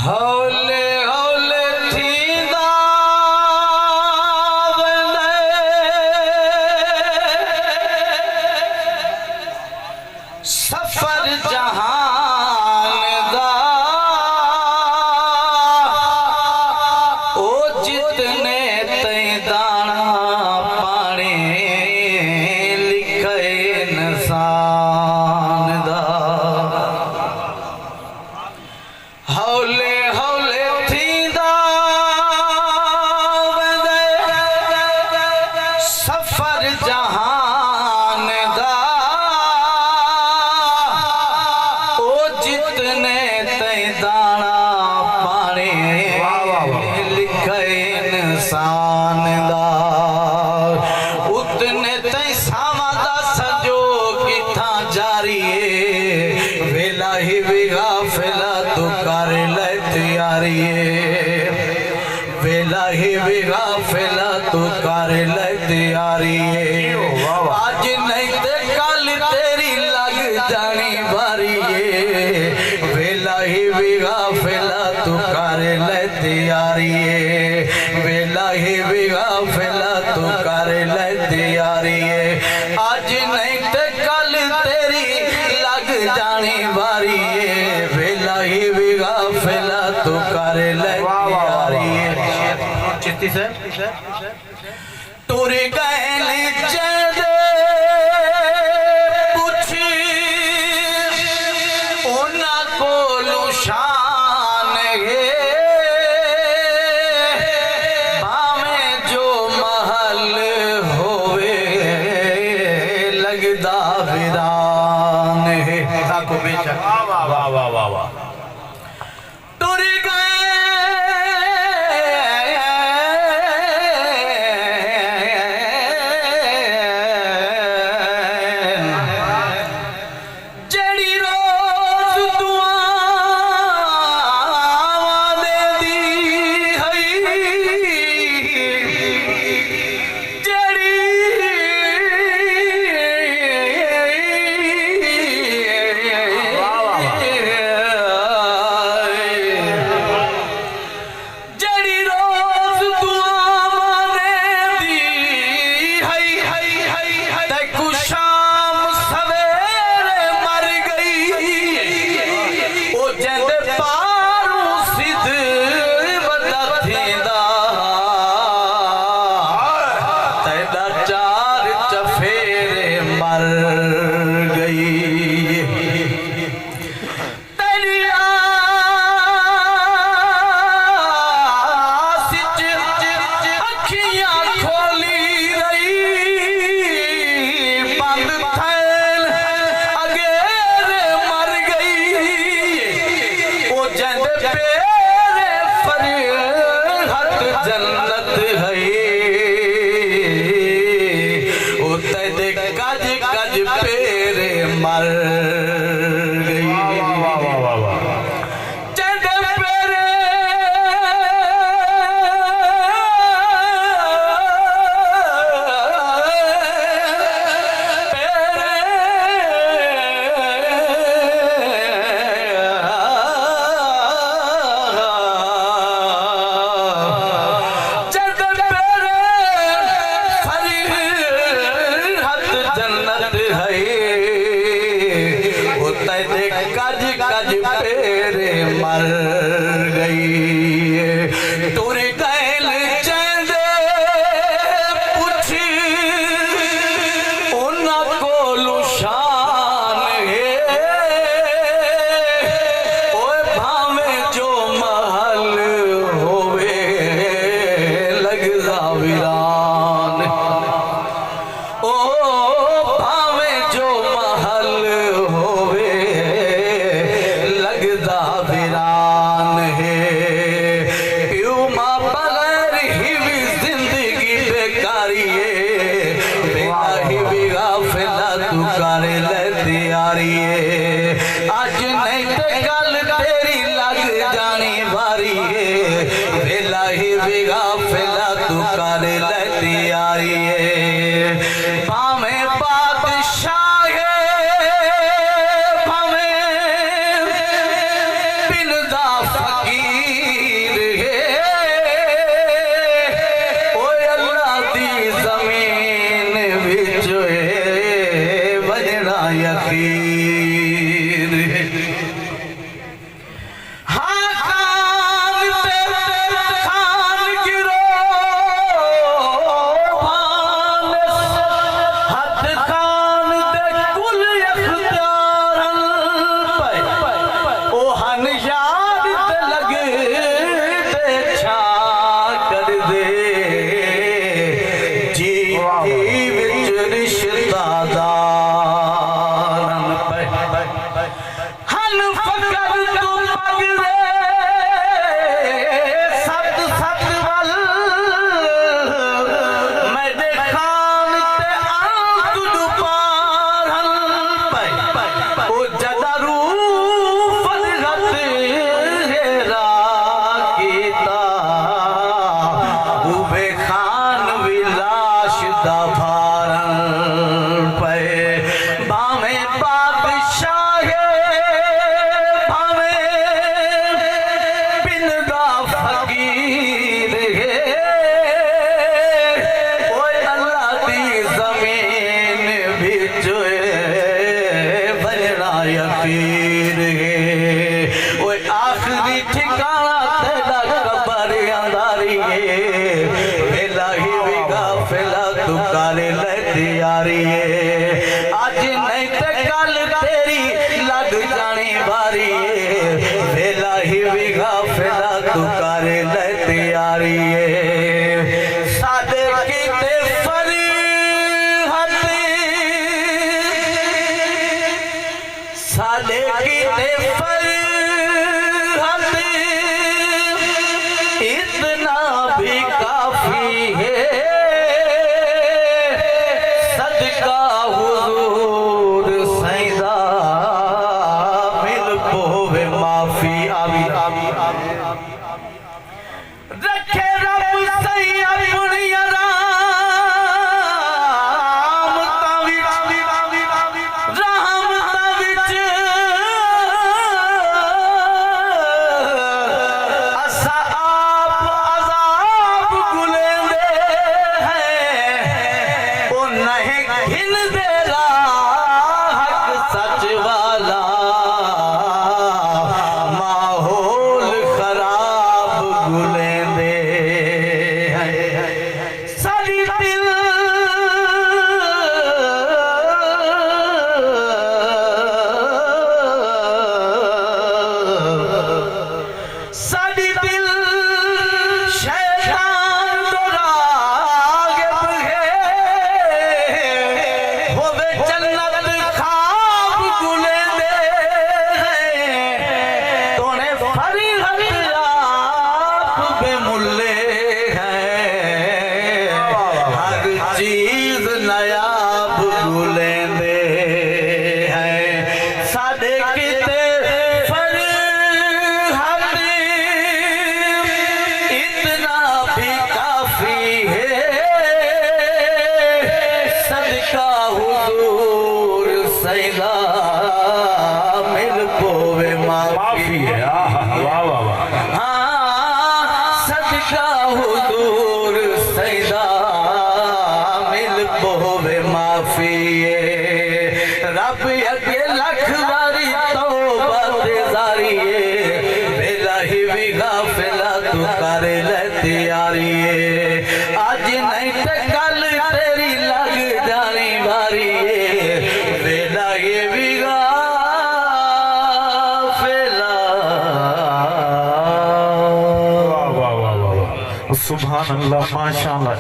हौले हौले थींदा सफर जहान दा ओ जितने तई दाना पानी लिखे इंसान दा। हौले हौले थींदा सफर जहान दा ओ जितने तई दाना पानी लिखे इंसान दा। उतने तई सावा दा सजो किथा जारी वेला ही भी गाफिला तू कर ले तैयारी वेला ही भी गाफिला तू कर ले तैयारी। आज नहीं ते कल तेरी लग जानी बारी वेला ही भी गाफिला तू कर ले तैयारी वेला ही भी गाफिला तू कर ले तैयारी। आज नहीं ते कल तेरी लग जानी बारी वेला ही भी गाफिला तू कर ले तैयारी। चिश्ती से टुर गए जदे पूछी उन्हां कोलू शान है भावें जो महल होवे लगदा वीरान है। ताको बेशक वाह वाह वाह वाह वाह टुर जड़ी रोज दुआवां देंदी हई जड़ी जड़ी रोज दुआवां देंदी हई ते शाम सवेरे मर गई ओ जंदे पारू सिद्ध बदा थींदा तेदा चार चफेरे मर गई। तेरी आस च अखियां खोली रही बंद थैल अगेरे मर गई ओ जंद पेरे फरहत जन्नत है ओ तेरे कज कज पेरे मर गई। जंद पेरे कज कज पेरे मर गई। टुर गैल चंदे पुछी उन्हां कोलू शान है ओए भावें जो महल होवे लगदा वीरान ओ भावें जो महल होवे लगदा वीरान है। प्यू मां बगैर ही भी जिंदगी बेकारी है बेला ही भी गाफिला तू कर ले तैयारी आज नहीं ते कल तेरी लग जानी बारी बेला ही भी गाफिला तू कर ले तैयारी। भावें बादशाह भावें बिन दा फकीर यार ते लगे ते छा कर दे जी विच रिश्तेदारन पे हन फकर तू पग दे सत सत वल मेरे खान ते आंतु पारन पे ओ जदरू फरगत हेरा कीता उबे खान विलाश दा भारन पे भावे बादशाह भावे बिन दा फकीर है ओए अल्लाह दी जमीन विच बनना यकीर है ओए आखिरी ठिकाना तेरा कबर अंधारी है वेला ही भी गाफिला तू कर ले तैयारी है आज नहीं ते कल तेरी लग जानी बारी है वेला ही भी गाफिला तू कर ले तैयारी है सादे कीते फरीहत सादे कीते फरीहत इतना भी काफी है सदका हुजूर सैदा मिल पोवे माफी आवी रखे रब सही अपनी रामता विच असा आप अजाब गुलेंदे हैं ओ नहीं हिलदे हक सच वाला माहौल खराब गुलेंदे हैं सारी दिल सारी दिल शैतान तो रागिब है होवे जन्नत खाब गुलेंदे हैं तोने फरीहत आप बेमुल्ले हैं हर चीज नयाब गुलेंदे हैं सादे किते फरीहत इतना भी काफी है सदका हुजूर सैदा मिल पोवे माफी है वाह वाह वाह हाँ सदका हुजूर सैदा मिल पोवे माफी है रब अगे लख बारी तौबा ते जारी है वेला ही भी गाफिला तू कर ले तैयारी है आज नहीं ते कल तेरी लग जानी बारी है वेला ही भी गाफिला वाह वाह वाह वाह सुभान अल्लाह माशाअल्लाह